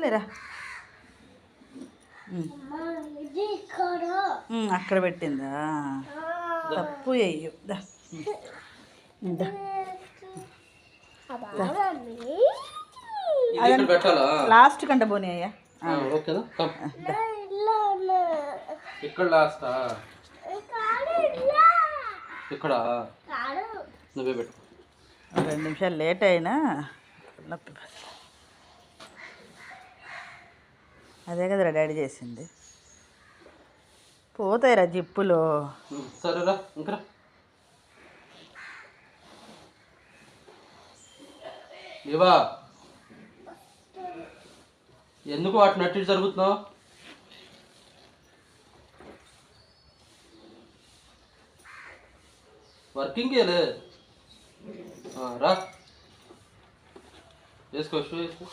లేరా అక్కడ పెట్టిందా తప్పు అయ్యో లాస్ట్ కంట పోనీ అయ్యా ఇక్కడ లాస్టా ఇక్కడ నువ్వే పెట్టు 2 నిమిషాలు లేట్ అయినా అదే కదరా డాడీ చేసింది పోతాయిరా జిప్పులు సరేరా ఇంకా ఇవా ఎందుకు వాటి నట్టు జరుగుతున్నావు వర్కింగ్ రా వేసుకో షూ వేసుకో